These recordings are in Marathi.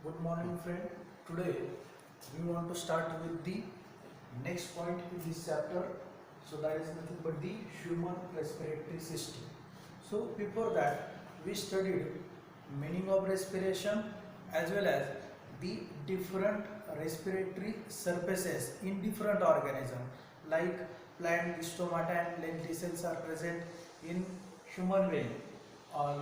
Good morning, friend. Today we want to start with the next point in this chapter. So that is nothing but the human respiratory system. So before that we studied meaning of respiration as well as the different respiratory surfaces in different organisms like plant, stomata and lenticels are present in human being.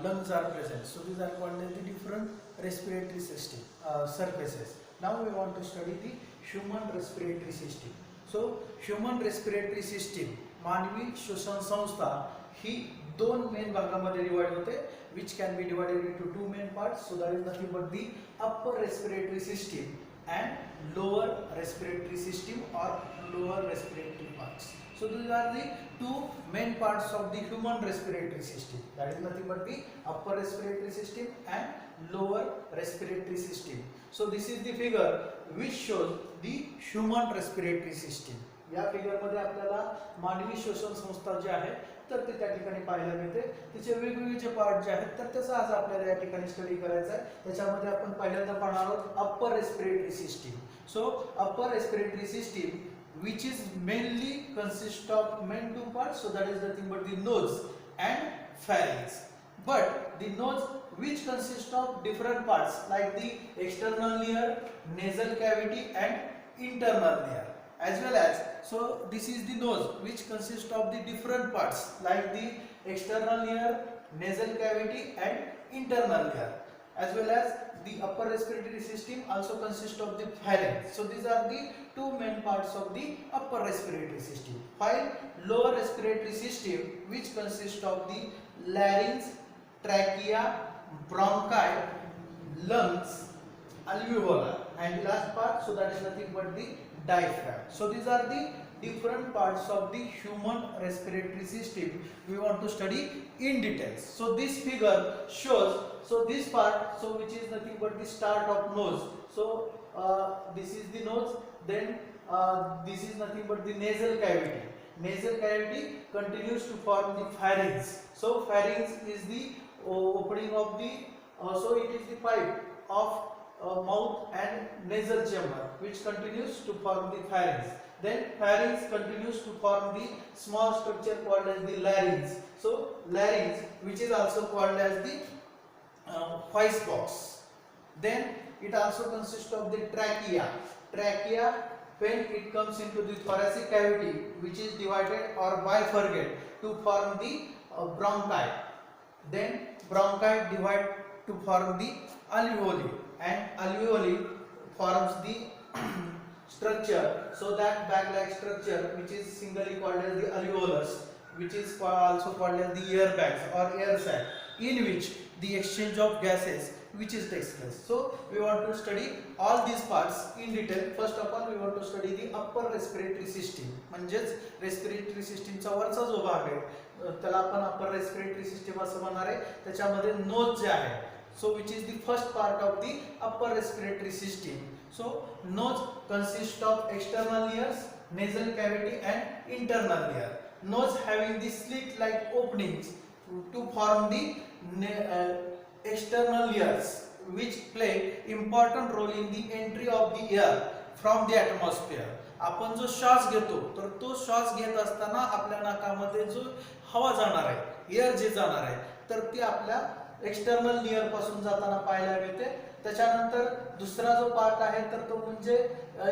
Lungs are present. So these are called as the different respiratory system surfaces. Now we want to study the human respiratory system. So human respiratory system मानवी श्वसन संस्था ही दोन मेन भागामध्ये डिवाइड होते, which can be divided into two main parts. So that is nothing but the upper respiratory system and lower respiratory system or lower respiratory parts. So these are the two main parts of the human respiratory system. That is nothing but the upper respiratory system and lower respiratory system. So this is the figure which shows the human respiratory system. या फिगर मध्ये आपल्याला मानवी श्वसन संस्था जी आहे तर ते त्या ठिकाणी पाहायला मिळते. तिचे वेगवेगळे जे पार्ट जे आहेत तर त्याचा आज आपल्याला या ठिकाणी स्टडी करायचा आहे. त्याच्यामध्ये आपण पहिल्यांदा पाहणार आहोत upper respiratory system. So upper respiratory system which is mainly consist of main two parts. So that is nothing but the nose and pharynx. But the nose which consists of different parts like the external layer, nasal cavity and internal layer, as well as so this is the nose which consists of the different parts like the external layer, nasal cavity and internal layer, as well as the upper respiratory system also consists of the pharynx. So these are the two main parts of the upper respiratory system. While lower respiratory system which consists of the larynx, trachea, bronchi, lungs, alveolar and last part, so that is nothing but the diaphragm. So these are the different parts of the human respiratory system we want to study in details. So this figure shows, so this part, so which is nothing but the start of nose. So this is the nose, then this is nothing but the nasal cavity. Nasal cavity continues to form the pharynx. So pharynx is the opening of the, so it is the pipe of mouth and nasal chamber which continues to form the pharynx. Then pharynx continues to form the small structure called as the larynx. So larynx, which is also called as the voice box. Then it also consists of the trachea. Trachea, when it comes into the thoracic cavity, which is divided or bifurcate to form the bronchi. Then bronchi divide to form the alveoli, and alveoli forms the structure, so that bag-like structure which is singly called as the alveolus, which is also called as the air bags or air sac, in which the exchange of gases which is takes place. So we want to study all these parts in detail. First of all we want to study the upper respiratory system, म्हणजेच respiratory system चा वरचा जो भाग आहे त्याला आपण upper respiratory system असं म्हणणार आहे. त्याच्यामध्ये nose जे आहे, so which is the first part of the upper respiratory system. So nose consists of external layers, nasal cavity and internal layer. Nose having the slit like openings to form the external layers which play important role in the entry of the air from the atmosphere. आपण जो श्वास घेतो तर तो श्वास घेत असताना आपल्या नाकामध्ये जो हवा जाणार आहे, एअर जे जाणार आहे, तर ती आपल्या एक्सटर्नल लेयर पासून जाताना पाहायला मिळते. त्याच्यानंतर दुसरा जो पार्ट आहे तर तो म्हणजे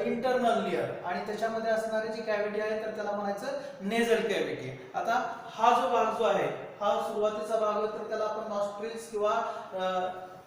इंटरनल लेयर, आणि त्याच्यामध्ये असणारी जी कॅव्हिटी आहे तर त्याला म्हणायचं नेझल कॅव्हिटी. आता हा जो भाग जो आहे हा सुरुवातीचा भाग आहे तर त्याला आपण नॉस्ट्रिल्स किंवा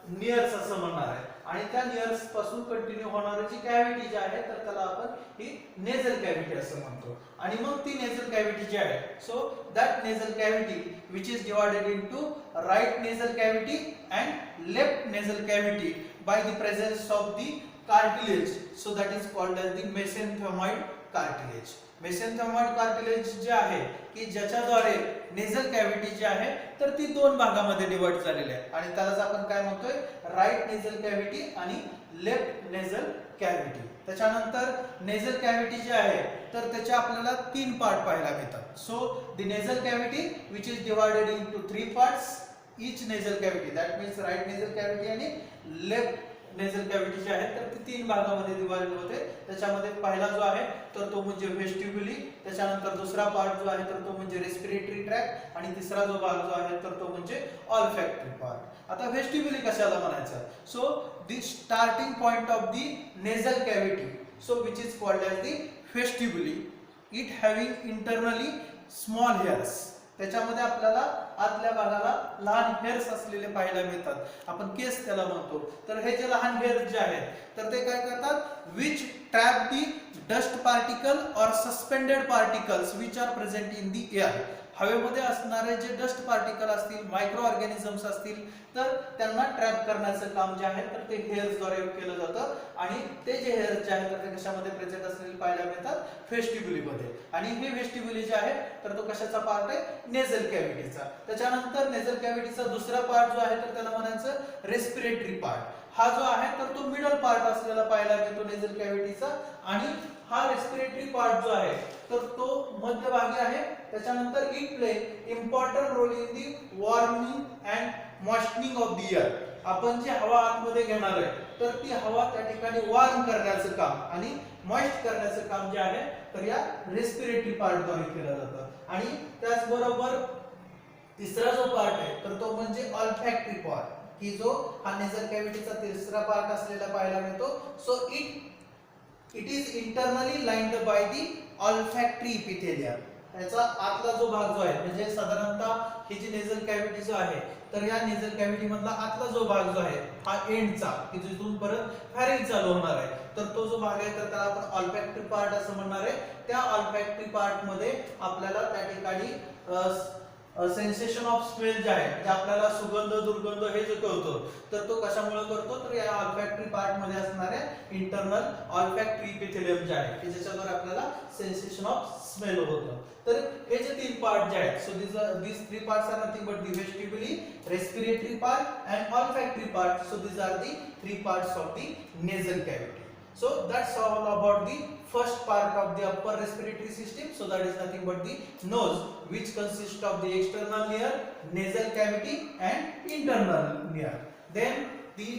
नियर्स असं म्हणणार आहे, आणि त्या नियर्स पासून कंटिन्यू होणारी जी कॅव्हिटी जी आहे तर त्याला आपण ही नेझल कॅव्हिटी असं म्हणतो. आणि मग ती नेझल कॅव्हिटी जी आहे, so that nasal cavity which is divided into right nasal cavity and left nasal cavity by the presence of the cartilage. So that is called as the mesenteroid cartilage. mesenteroid cartilage जे आहे की ज्याच्याद्वारे नेझल कॅव्हिटी जी आहे तर ती दोन भागामध्ये डिवाइड झालेली आहे, आणि त्यालाच आपण काय म्हणतोय, राईट नेझल कॅव्हिटी आणि लेफ्ट नेझल कॅव्हिटी. त्याच्यानंतर नेझल कॅव्हिटी जी आहे तर त्याचे आपल्याला तीन पार्ट पाहायला मिळतात. So the nasal cavity which is divided into three parts, each nasal cavity, that means right nasal cavity आणि left नेझल कॅव्हिटी जी आहे तर ती 3 भागामध्ये विभागली होते. त्याच्यामध्ये पहिला जो आहे तर तो म्हणजे व्हेस्टिब्युली, त्याच्यानंतर दुसरा पार्ट जो आहे तर तो म्हणजे रेस्पिरेटरी ट्रॅक्ट आणि तिसरा जो भाग जो आहे तर तो म्हणजे ऑल्फॅक्टरी पार्ट. आता व्हेस्टिब्युली कशाला म्हणायचं? So the starting point of the nasal cavity, so which is called as the vestibule, it having internally small hairs. त्याच्यामध्ये आपल्याला आतल्या भागाला लहान हेअर्स असलेले पाहायला मिळतात, आपण केस त्याला म्हणतो. तर हे जे लहान हेअर्स जे आहेत तर ते काय करतात, which trap the dust particle और suspended particles which are present in the air. हवेमध्ये असणारे जे डस्ट पार्टिकल असतील, मायक्रो ऑर्गॅनिझम्स असतील, तर त्यांना ट्रॅप करण्याचं काम जे आहे तर ते हेअर्सद्वारे केलं जातं. आणि ते जे हेअर्स जे आहेत तर ते कशामध्ये प्रेझेंट असलेले पाहायला मिळतात, व्हेस्टिब्युलीमध्ये. आणि हे व्हेस्टिब्युली जे आहे तर तो कशाचा पार्ट आहे, नेझल कॅव्हिटीचा. त्याच्यानंतर नेझल कॅव्हिटीचा दुसरा पार्ट जो आहे तर त्याला म्हणायचं रेस्पिरेटरी पार्ट. हा जो आहे तर तो मिडल पार्ट असलेला पाहायला मिळतो नेझल कॅव्हिटीचा. आणि हा रेस्पिरेटरी पार्ट जो आहे तर तो मध्यभागी आहे. त्याच्यानंतर it play important role in the warming and moistening of the air. आपण जी हवा आतमध्ये घेणार आहे तर ती हवा त्या ठिकाणी वॉर्म करण्याचं काम आणि मॉइस्ट करण्याचं काम जे आहे तर या रेस्पिरेटरी पार्टद्वारे केलं जातं. आणि त्याचबरोबर तिसरा जो पार्ट आहे तर तो म्हणजे ऑल्फॅक्टरी पार्ट, की जो हा नेझल कॅव्हिटीचा तिसरा पार्ट असलेला पाहायला मिळतो. So it is internally lined by the olfactory epithelium. याचा आतला जो भाग जो आहे म्हणजे साधारणतः ही जी नेझल कॅव्हिटी जो आहे तर या नेझल कॅव्हिटी मधला आतला जो भाग जो आहे हा एंडचा, की जिथून परत फॅरिंग चालू होणार आहे, तर तो जो भाग आहे तर त्याला आपण ऑल्फॅक्टरी पार्ट असं म्हणणार आहे. त्या ऑल्फॅक्टरी पार्ट मध्ये आपल्याला त्या ठिकाणी सेन्सेशन ऑफ स्मेल जे आहे, जे आपल्याला सुगंध दुर्गंध हे जे कळतो तर तो कशामुळे करतो, तर या ऑल्फॅक्टरी पार्ट मध्ये असणाऱ्या इंटरनल ऑल्फॅक्टरी इपिथेलियम जे आहे की ज्याच्याद्वारे आपल्याला सेन्सेशन ऑफ स्मेल होतं. तर हे जे 3 पार्ट जे आहेत, so these 3 parts are nothing but the vestibuli, respiratory part and olfactory part. So these are the 3 parts of the nasal cavity. So that's all about the first part of the upper respiratory system. So that is nothing but the nose, which consists of the external layer, nasal cavity and internal layer. Then the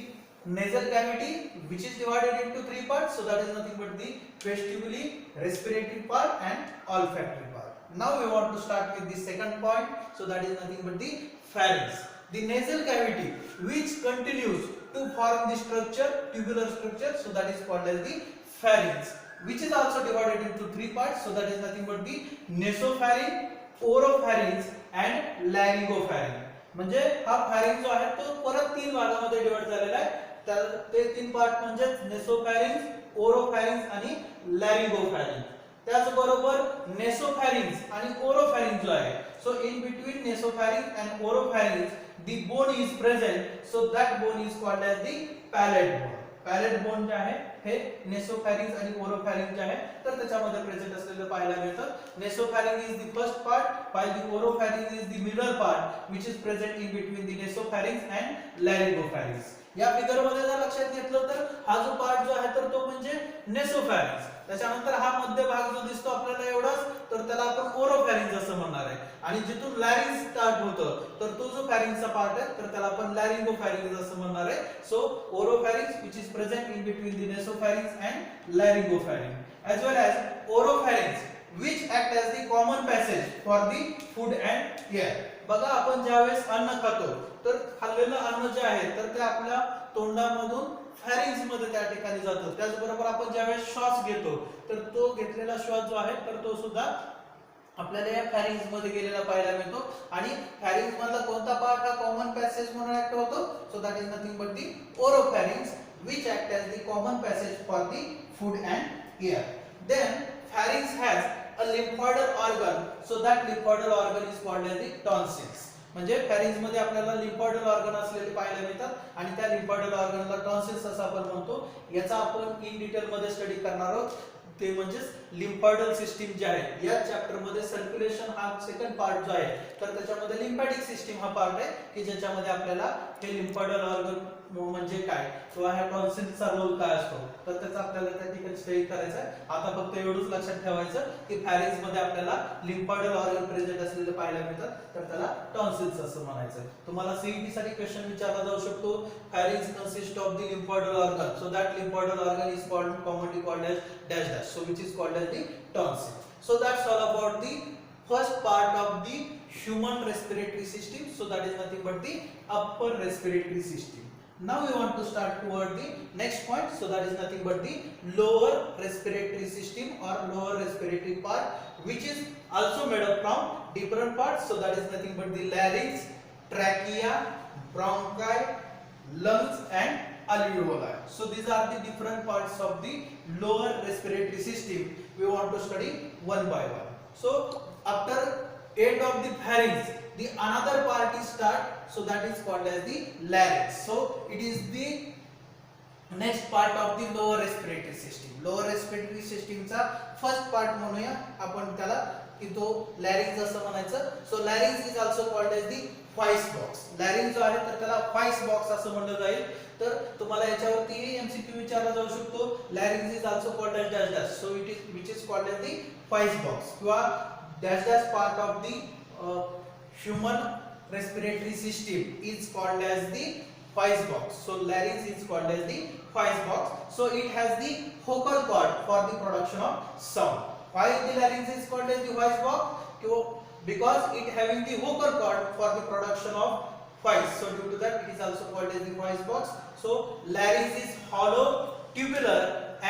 nasal cavity, which is divided into 3 parts. So that is nothing but the vestibuli, respiratory part and olfactory part. Now we want to start with the second point. So that is nothing but the pharynx, the nasal cavity which continues to form the structure, tubular structure. So that is called as the pharynx, which is also divided into 3 parts. So that is nothing but the nasopharynx, oropharynx and laryngopharynx. म्हणजे हा फॅरिंक्स जो आहे तो परत 3 भागामध्ये डिवाइड झालेला आहे. तर ते 3 पार्ट म्हणजे नेसोफॅरिंक्स, ओरोफॅरिंक्स आणि लॅरिंगोफॅरिंक्स. त्याचबरोबर नेसोफॅरिंक्स आणि ओरोफॅरिंक्स जो आहे, so in between nasopharynx and oropharynx the bone is present. So that bone is called as the palate bone. Palate bone जे आहे हे नेसोफॅरिंक्स आणि ओरोफॅरिंक्स जे आहे तर त्याच्यामध्ये प्रेझेंट असलेलं पाहायला मिळतं. Nasopharynx is the first part, while the oropharynx is the middle part which is present in between the nasopharynx and laryngopharynx. या फिगर मध्ये जर लक्षात घेतलं तर हा जो पार्ट जो आहे तर तो म्हणजे नेसोफॅरिंक्स. त्याच्यानंतर हा मध्य भाग जो दिसतो आपल्याला एवढाच तर त्याला आपण ओरोफॅरिंक्स असं म्हणणार आहे. आणि जिथून लॅरिंक्स स्टार्ट होतं तर तो जो फॅरिंक्सचा पार्ट आहे तर त्याला आपण लॅरिंगोफॅरिंक्स असं म्हणणार आहे. So oropharynx which is present in between the nasopharynx and laryngopharynx as well as oropharynx which act as the common passage for the food and air. बघा आपण ज्यावेळेस अन्न खातो तर खाल्लेलं अन्न जे आहे तर ते आपल्या तोंडामधून फॅरिंक्स मध्ये त्या ठिकाणी जातं. त्याचबरोबर आपण ज्यावेळेस श्वास घेतो तर तो घेतलेला श्वास जो आहे तर तो सुद्धा आपल्याला या फॅरिंक्स मध्ये गेलेला पाहायला मिळतो. आणि फॅरिंक्स मधला कोणता पार्ट हा कॉमन पॅसेज म्हणून ऍक्ट होतो? So that is nothing but the oropharynx which act as the common passage for the food and air. Then pharynx has a lymphoidal organ. So that lymphoidal organ is called as the tonsils. म्हणजे फॅरिंक्स मध्ये आपल्याला लिम्फॉइडल ऑर्गन असलेले पाहायला मिळतात आणि त्या लिम्फॉइडल ऑर्गनला टॉन्सिल्स असं आपण म्हणतो. याचा आपण इन डिटेल मध्ये स्टडी करणार आहोत. ते म्हणजे लिम्फॉइडल सिस्टीम जे आहे या चॅप्टर मध्ये सर्क्युलेशन हा सेकंड पार्ट जो आहे तर त्याच्यामध्ये लिम्फॅटिक सिस्टीम हा पार्ट आहे की ज्याच्यामध्ये आपल्याला हे लिम्फॉइडल ऑर्गन म्हणजे काय किंवा ह्या टॉन्सिलचा रोल काय असतो तर त्याचा आपल्याला त्या ठिकाणी स्टडी करायचा आहे. आता फक्त एवढंच लक्षात ठेवायचं की फॅरिंक्स मध्ये आपल्याला लिम्फॉइडल ऑर्गन प्रेझेंट असलेले पाहायला मिळतात, तर त्याला टॉन्सिल्स असं म्हणायचं. तुम्हाला सीईटी साठी क्वेश्चन विचारला जाऊ शकतो, pharynx consist of the lymphoidal organ, so that lymphoidal organ is called commonly called as dash dash, so which is called as the tonsil. So that's all about the first part of the human respiratory system, so that is nothing but the upper respiratory system. Now we want to start toward the next point, so that is nothing but the lower respiratory system or lower respiratory part, which is also made up from different parts, so that is nothing but the larynx, trachea, bronchi, lungs and alveoli. So these are the different parts of the lower respiratory system. We want to study one by one. So after end of the pharynx, the another part is start, so that is called as the larynx. So it is the next part of the lower respiratory system. Lower respiratory system चा first part म्हणूया आपण त्याला की तो larynx असं म्हणायचं. So larynx is also called as the voice box. larynx जो आहे तर त्याला voice box असं म्हणलं जाईल. तर तुम्हाला याच्यावरती एमसीक्यू विचारला जाऊ शकतो, larynx is also called as dash dash, so it is which is called as the voice box किंवा dash dash part of the human respiratory system is called as the voice box. So larynx is called as the voice box. So it has the vocal cord for the production of sound. Why the larynx is called as the voice box? Because it having the vocal cord for the production of voice. So due to that it is also called as the voice box. So larynx is hollow, tubular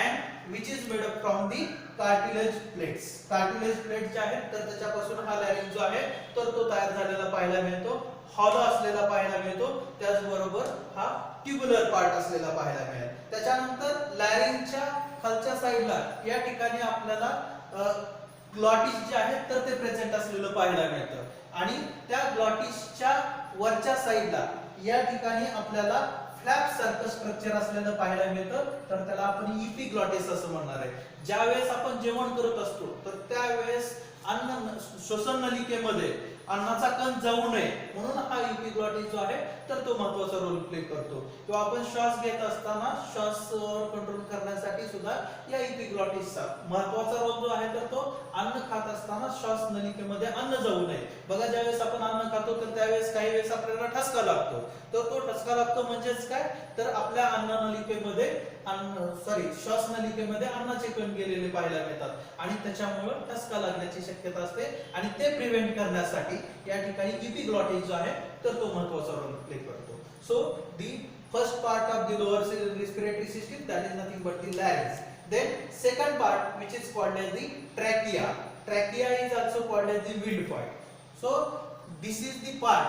and which is made up from the cartilage plates. Cartilage plate जे आहेत तर त्याच्यापासून हा लॅरिंक्स जो आहे तर तो तयार झालेला पाहायला मिळतो, हॉलो असलेला पाहायला मिळतो, त्याचबरोबर हा ट्यूबुलर पार्ट असलेला पाहायला मिळेल. त्याच्यानंतर लॅरिंगच्या खालच्या साईडला या ठिकाणी आपल्याला ग्लॉटिस जे आहेत तर ते प्रेझेंट असलेलं पाहायला मिळतं आणि त्या ग्लॉटिसच्या वरच्या साईडला या ठिकाणी आपल्याला फ्लॅप सारखं स्ट्रक्चर असलेलं पाहायला मिळतं, तर त्याला आपण इपिग्लॉटिस असं म्हणणार आहे. ज्या वेळेस आपण जेवण करत असतो तर त्यावेळेस अन्न श्वसन नलिकेमध्ये अन्नाचा कण जाऊ नये म्हणून हा इपिग्लॉटिस जो आहे तर तो महत्त्वाचा रोल प्ले करतो. किंवा आपण श्वास घेत असताना श्वास कंट्रोल करण्यासाठी सुद्धा या इपिग्लॉटिसचा महत्त्वाचा रोल जो आहे तर तो अन्न खात असताना श्वास नलिकेमध्ये अन्न जाऊ नये. बघा ज्यावेळेस आपण अन्न खातो तर त्यावेळेस काही वेळेस आपल्याला ठसका लागतो, तर तो ठसका लागतो म्हणजेच काय तर आपल्या अन्न नलिकेमध्ये श्वास नलिकेमध्ये अन्नाचे कण गेलेले पाहायला मिळतात आणि त्याच्यामुळे ठसका लागण्याची शक्यता असते आणि ते प्रिव्हेंट करण्यासाठी या ठिकाणी इपिग्लॉटिस जो आहे तर तो महत्त्वाचा रोल प्ले करतो. So the first part of the lower respiratory system that is nothing but the larynx. Then second part which is called as the trachea. Trachea is also called as the windpipe. So this is the part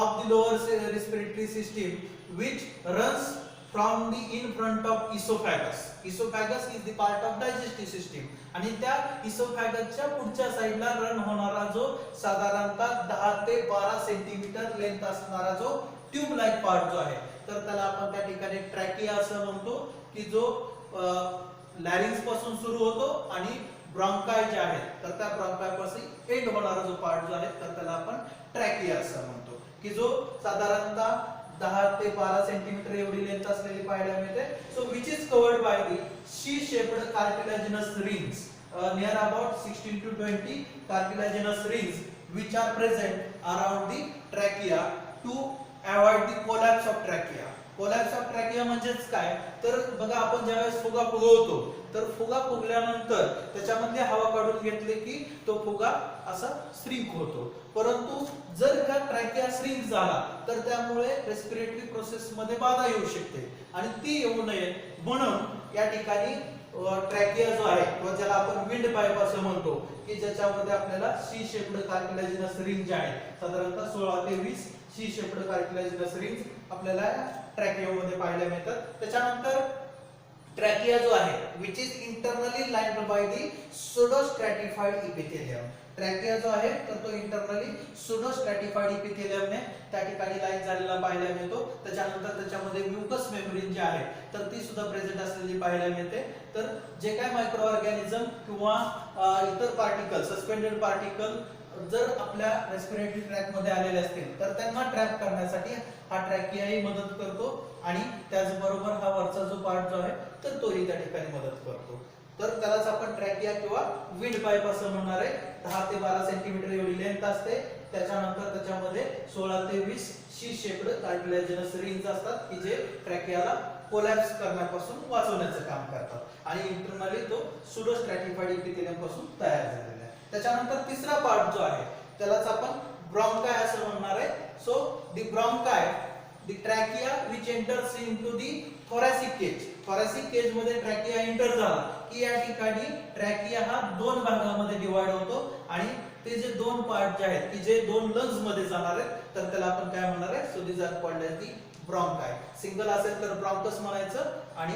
of the lower respiratory system which runs from the in front of esophagus. Esophagus is the part of digestive system आणि त्या esophagus पुढच्या साइडला रन होणारा जो साधारणतः 10 ते 12 सेंटीमीटर लेंथ असणारा जो ट्यूब लाइक पार्ट जो आहे तर त्याला आपण त्या ठिकाणी ट्रॅकिया असं म्हणतो की जो लॅरिंक्स पासून सुरू होतो आणि ब्रॉन्काय जे आहेत तर त्या ब्रॉन्काय पासून एंड होणारा जो पार्ट जो आहे तर त्याला आपण ट्रॅकिया असं म्हणतो की जो साधारणतः 10 ते 12 सेंटीमीटर एवढी लेंथ असलेली पाहायला मिळते. So which is covered by the she shaped cartilaginous rings near about 16 to 20 cartilaginous rings which are present around the trachea to avoid the collapse of trachea. Collapse of trachea म्हणजेच काय तर बघा आपण ज्यावेळेस फुगा फुगवतो तर फुगा फुगल्यानंतर त्याच्यामध्ये हवा काढून घेतली की तो फुगा असा श्रिंक होतो, परंतु जर का ट्रॅकिया श्रिंक झाला तर त्यामुळे रेस्पिरेटरी प्रोसेस मध्ये बाधा येऊ शकते आणि ती येऊ नये म्हणून या ठिकाणी ट्रॅकिया जो आहे किंवा ज्याला आपण विंड पाईप असं म्हणतो की ज्याच्यामध्ये आपल्याला सी शेप्ड कार्टिलेजिनस रिंग जे आहे साधारणतः 16 ते 20 सी शेप्ड कार्टिलेजिनस रिंग्स आपल्याला ट्रॅकियामध्ये पाहायला मिळतात. त्याच्यानंतर ट्रॅकिया जो आहे which is internally lined by the pseudostratified epithelium. Trachea जो आहे तर तो इंटरनली pseudostratified epithelium ने त्या ठिकाणी लाईन झालेला पाहायला मिळतो. त्याच्यानंतर त्याच्यामध्ये म्युकस मेम्ब्रेन जे आहे तर ती सुद्धा प्रेझेंट असलेली पाहायला मिळते. तर जे काय मायक्रो ऑर्गॅनिझम किंवा इतर पार्टिकल सस्पेंडेड पार्टिकल जर आपल्या रेस्पिरेटरी ट्रॅक मध्ये आलेले असतील तर त्यांना ट्रॅप करण्यासाठी हा ट्रॅकियाही मदत करतो आणि त्याचबरोबर हा वरचा जो पार्ट जो आहे तर तोही त्या ठिकाणी मदत करतो. तर त्यालाच आपण ट्रॅकिया किंवा विंड पाईप असं म्हणणार आहे. 10 ते 12 सेंटीमीटर एवढी लेंथ असते. त्याच्यानंतर त्याच्यामध्ये 16 ते 20 शी शेप्ड कार्टिलेजिनस रिंग्स असतात की जे ट्रॅकियाला कोलॅप्स करण्यापासून वाचवण्याचं काम करतात आणि इंटरनली तो सुडो स्ट्रॅटिफाइड इपिथेलियम पासून तयार झालेला आहे. त्याच्यानंतर तिसरा पार्ट जो आहे त्यालाच आपण ब्रॉन्काय असं म्हणणार आहे. So the bronchi the trachea which enters into the thoracic cage. Thoracic cage मध्ये ट्रॅकिया एंटर झाला की या ठिकाणी ट्रॅकिया हा दोन भागामध्ये डिवाइड होतो आणि ते जे दोन पार्ट जे आहेत की जे दोन लंग्स मध्ये जाणार आहेत तर त्याला आपण काय म्हणणार आहे. So these are called as the bronchi. Single असेल तर ब्रॉन्कस म्हणायचं आणि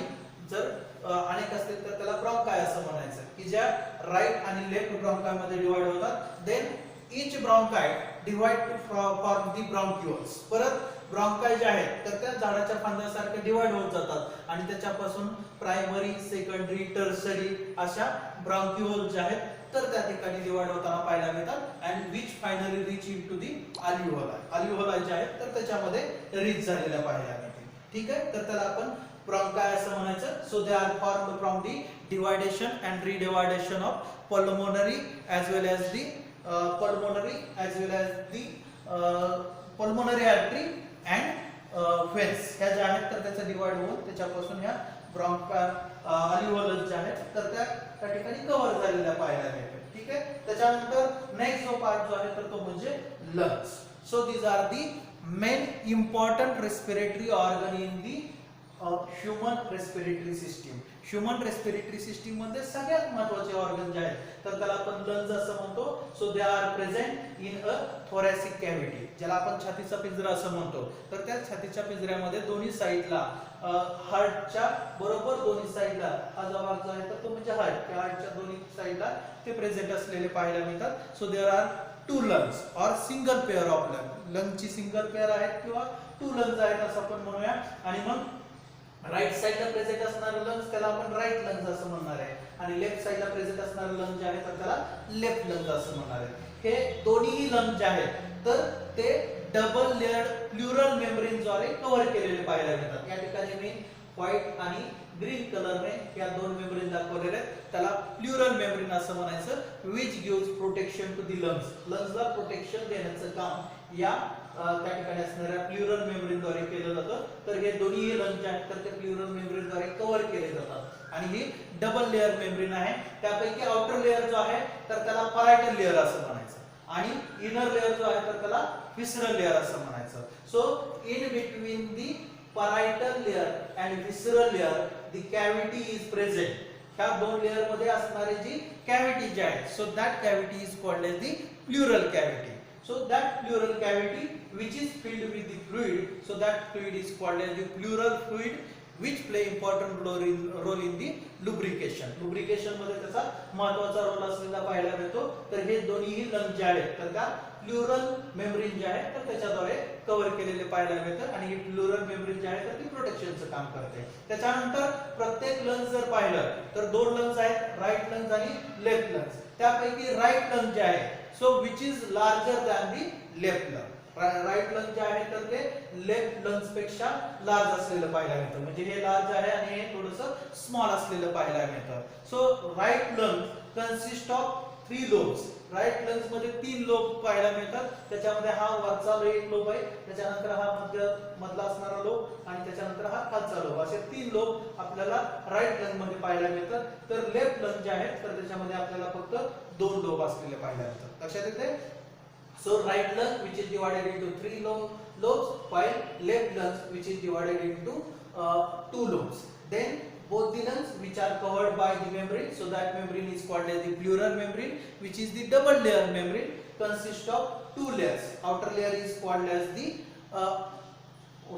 जर अनेक असतील तर त्याला ब्रॉन्काय असं म्हणायचं की ज्या राईट आणि लेफ्ट ब्रॉन्काय मध्ये डिवाइड होतात. Then each bronchi divide to form the bronchioles. परत ब्रॉन्काय जे आहेत तर त्या झाडाच्या फांद्यासारखे डिवाइड होत जातात आणि त्याच्यापासून प्रायमरी, सेकंडरी, टर्सरी अशा ब्रॉन्क्युल जे आहेत तर त्या ठिकाणी डिवाइड होताना पाहायला मिळतात and which finally reach into the अल्व्हिओलाई. अल्व्हिओलाई जे आहेत तर त्याच्यामध्ये रीच झालेल्या पाहायला मिळतील. ठीक आहे, तर त्याला आपण ब्रॉन्काय असं म्हणायचं. So they are formed from the division and redivision of pulmonary as well as the pulmonary artery and veins. ह्या ज्या आहेत तर त्याचं डिवाइड होऊन त्याच्यापासून ह्या ब्रॉन्काय अल्व्हिओलस ज्या आहेत तर त्या ठिकाणी कव्हर झालेल्या पाहायला मिळतात. ठीक आहे, त्याच्यानंतर नेक्स्ट जो पार्ट जो आहे तर तो म्हणजे lungs. So these are the main important respiratory organ in the human respiratory system. Human respiratory system मध्ये सगळ्यात महत्त्वाचे ऑर्गन जे आहेत तर त्याला आपण लंग्स असं म्हणतो. So they R present in a thoracic cavity, ज्याला आपण छातीचा पिंजरा असं म्हणतो. तर त्या छातीच्या पिंजऱ्यामध्ये दोन्ही साईडला हार्टच्या बरोबर दोन्ही साईडला हा जो भाग जो आहे तर तो म्हणजे हार्टच्या दोन्ही साईडला ते प्रेझेंट असलेले पाहायला मिळतात. So there are two lungs और सिंगल पेअर ऑफ लंग. लंगची सिंगल पेअर आहेत किंवा टू लंग्स आहेत असं आपण म्हणूया. आणि मग राईट साइडला प्रेझेंट असणारे लंग्स त्याला आपण राईट लंग्स असं म्हणणार आहे आणि लेफ्ट साइडला प्रेझेंट असणारे लंग्स जे आहेत तर त्याला लेफ्ट लंग्स असं म्हणणार आहे. हे दोन्ही लंग्स जे आहेत तर ते डबल लेयर्ड प्लुरल मेम्ब्रेन द्वारे कव्हर केलेले पाहायला मिळतात. या ठिकाणी मी व्हाईट आणि ग्रीन कलरने या दोन मेम्ब्रेन दाखवलेले आहेत. त्याला प्लुरल मेम्ब्रेन असं म्हणायचं. Which gives protection to the lungs. लंग्सला प्रोटेक्शन देण्याचं काम या त्या ठिकाणी असणाऱ्या प्लुरल मेम्ब्रेन द्वारे केलं जातं. तर हे दोन्ही लंग्स जे आहेत तर ते प्लुरल मेम्ब्रेन द्वारे कव्हर केले जातात आणि ही डबल लेयर मेम्ब्रेन आहे. त्यापैकी आउटर लेयर जो आहे तर त्याला परायटल लेयर असं म्हणायचं आणि इनर लेयर जो आहे तर त्याला व्हिसरल लेयर असं म्हणायचं. So in between the parietal layer and visceral layer the cavity is present. ह्या दोन लेयर मध्ये असणारी जी कॅव्हिटी जी आहे so that cavity is called as the pleural cavity. So that pleural cavity which is filled with the fluid, so that fluid is called as the pleural fluid which play important role in the lubrication. lubrication मध्ये त्याचा महत्त्वाचा रोल असलेला पाहायला मिळतो. तर हे दोन्ही लंग जे आहेत तर त्या प्लुरल मेम्ब्रेन जे आहे तर त्याच्याद्वारे कव्हर केलेले पाहायला मिळतात आणि ही प्लुरल मेम्ब्रेन जे आहे तर ती प्रोटेक्शनचं काम करते. त्याच्यानंतर प्रत्येक लंग्स जर पाहिलं तर दोन लंग्स आहेत, राईट लंग्स आणि लेफ्ट लंग्स. त्यापैकी राईट लंग जे आहे so which is larger than the left lung. Right lung जे आहे तर ते लेफ्ट लंग्स पेक्षा लार्ज असलेलं पाहायला मिळतं. म्हणजे हे लार्ज आहे आणि हे थोडंसं स्मॉल असलेलं पाहायला मिळतं. So right lung consist of 3 lobes. Right lungs मध्ये 3 लोब पाहायला मिळतात. त्याच्यामध्ये हा वरचा एक लोब आहे, त्याच्यानंतर हा मधला असणारा लोब आणि त्याच्यानंतर हा खालचा लोब, असे 3 लोब आपल्याला राईट लंग मध्ये पाहायला मिळतात. तर लेफ्ट लंग जे आहे तर त्याच्यामध्ये आपल्याला फक्त 2 लोब असलेले पाहायला मिळतात. लक्षात येते. So right lung which is divided into 3 lobes while left lung which is divided into 2 lobes. Then both the lungs which are covered by the membrane, so that membrane is called as the pleural membrane which is the double layer membrane, consists of 2 layers. Outer layer is called as the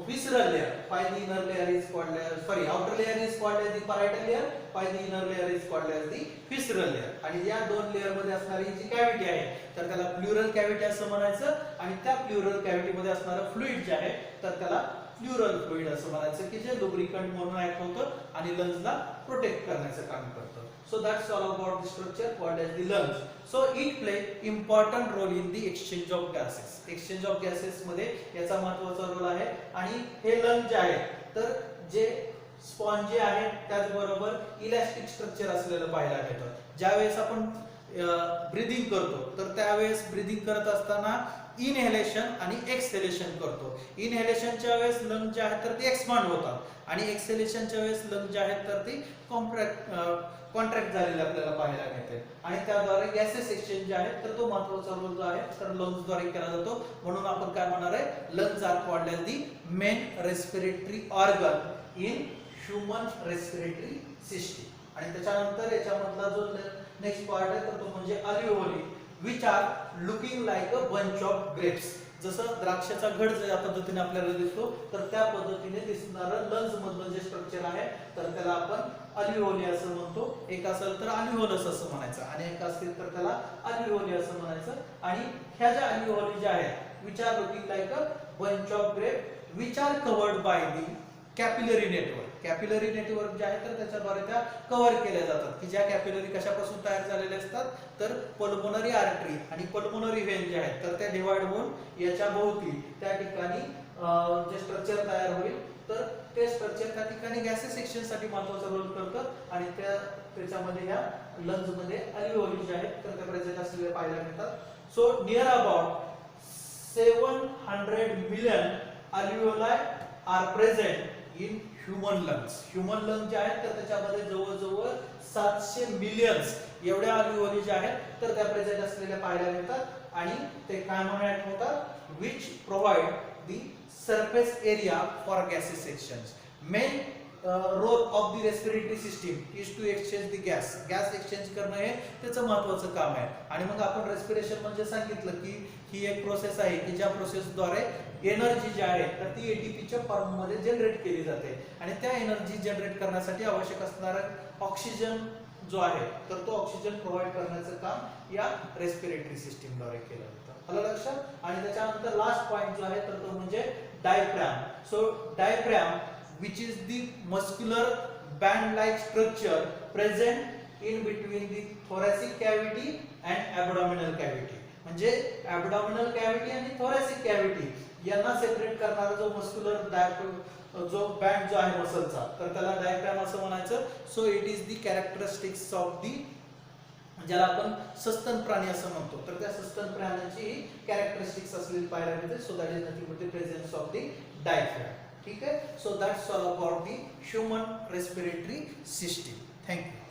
visceral layer while the inner layer is called as outer layer is called as the parietal layer while the inner layer is called as the visceral layer. आणि या दोन लेयर मध्ये असणारी जी कॅव्हिटी आहे तर त्याला प्लुरल कॅव्हिटी असं म्हणायचं आणि त्या प्लुरल कॅव्हिटी मध्ये असणारं फ्लुइड जे आहे तर त्याला प्लुरल फ्लुइड असं म्हणायचं की जे लुब्रिकंट म्हणून ऍक्ट होतं आणि लंग्सला प्रोटेक्ट करण्याचं काम करतं. So that's all about the structure called as the lungs. So it play important role in the exchange of gases. Exchange of gases मध्ये याचा महत्त्वाचा रोल आहे. आणि हे लंग जे आहे तर जे स्पॉन्जी आहे त्याचबरोबर इलास्टिक स्ट्रक्चर असलेलं पाहायला मिळतं. ज्यावेळेस आपण ब्रीदिंग करतो तर त्यावेळेस ब्रीदिंग करत असताना इनहेलेशन आणि एक्सहेलेशन करतो. इनहेलेशनच्या वेळेस लंग जे आहेत तर ते एक्सपांड होतात आणि एक्सहेलेशनच्या वेळेस लंग जे आहेत तर ते कॉन्ट्रॅक्ट झालेले आपल्याला पाहायला मिळते. आणि त्याद्वारे गॅसेस एक्सचेंज जे आहे तर तो महत्त्वाचा रोल जो आहे तर लंग्स द्वारे केला जातो. म्हणून आपण काय म्हणणार आहे, lungs are called as the main respiratory organ in human respiratory system. आणि त्याच्यानंतर याच्यामधला जो नेक्स्ट पार्ट आहे तर तो म्हणजे अल्व्हेओली which are looking like a bunch of grapes. जसं द्राक्षाचा घड ज्या पद्धतीने आपल्याला दिसतो तर त्या पद्धतीने दिसणारं लंग्स मधलं जे स्ट्रक्चर आहे तर त्याला आपण अल्व्हेओली असं म्हणतो. एक असेल तर अल्व्हेओलस असं म्हणायचं आणि एक असेल तर त्याला अल्व्हेओली असं म्हणायचं. आणि ह्या ज्या अल्व्हेओली ज्या आहेत which are looking like a bunch of grapes which are covered by the capillary network. Capillary network जे आहे तर त्याच्याद्वारे त्या कव्हर केल्या जातात. की ज्या कॅपिलरी कशापासून तयार झालेल्या असतात तर पल्मोनरी आर्टरी आणि पल्मोनरी व्हेन जे आहेत तर त्या डिवाइड होऊन याच्या भोवती त्या ठिकाणी जे स्ट्रक्चर तयार होईल तर ते स्ट्रक्चर त्या ठिकाणी गॅसेस सेक्शन साठी महत्त्वाचा रोल करतं. आणि त्याच्यामध्ये ह्या लंग्स मध्ये अल्व्हेओली जे आहेत तर त्या प्रेझेंट असलेले पाहायला मिळतात. So near about 700 million alveoli are present in human lungs. Human lung जे आहेत तर त्याच्यामध्ये जवळजवळ 700 मिलियन्स एवढ्या अल्व्हेओली जे आहेत तर त्या प्रेझेंट असलेल्या पाहायला मिळतात. आणि ते काय म्हणून होतात, which provide the surface area for gases sections. Main role of the respiratory system is to exchange the gas. Gas exchange करणं हे त्याचं महत्त्वाचं काम आहे. आणि मग आपण रेस्पिरेशन म्हणजे सांगितलं की ही एक प्रोसेस आहे की ज्या प्रोसेसद्वारे एनर्जी जी आहे तर ती एटीपीच्या फॉर्ममध्ये जनरेट केली जाते. आणि त्या एनर्जी जनरेट करण्यासाठी आवश्यक असणारा ऑक्सिजन जो आहे तर तो ऑक्सिजन प्रोव्हाइड करण्याचं काम या रेस्पिरेटरी सिस्टीमद्वारे केलं जातं. आलं लक्षात. आणि त्याच्यानंतर लास्ट पॉइंट जो आहे तर तो म्हणजे diaphragm. So diaphragm which is the muscular band like structure present in between the thoracic cavity and abdominal cavity. म्हणजे abdominal cavity आणि thoracic cavity यांना सेपरेट करणारा जो मस्क्युलर जो बँड जो आहे मसलचा तर त्याला डायफ्रॅम असं म्हणायचं. So it is the characteristics of the ज्याला आपण सस्तन प्राणी असं म्हणतो तर त्या सस्तन प्राण्याची कॅरेक्टरिस्टिक्स असलेली पाहायला मिळते. So that is nothing but the presence of the diaphragm. ठीक आहे. So that's all about the human respiratory system. Thank you.